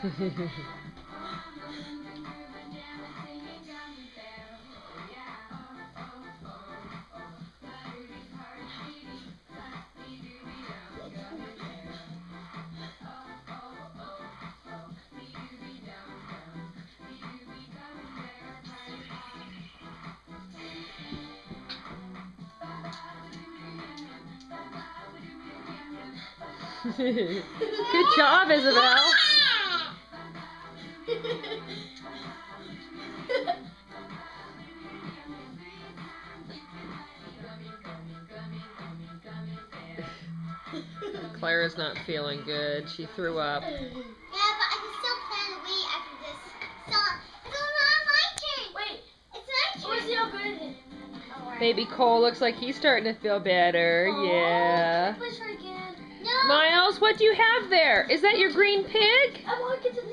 Good job, Isabel. Clara's not feeling good. She threw up. Yeah, but I can still plan a way I can just it's not my turn. Wait, it's my turn. Oh, is it good? Baby Cole looks like he's starting to feel better. Oh, yeah. again. No. Miles, what do you have there? Is that your green pig? I want to get to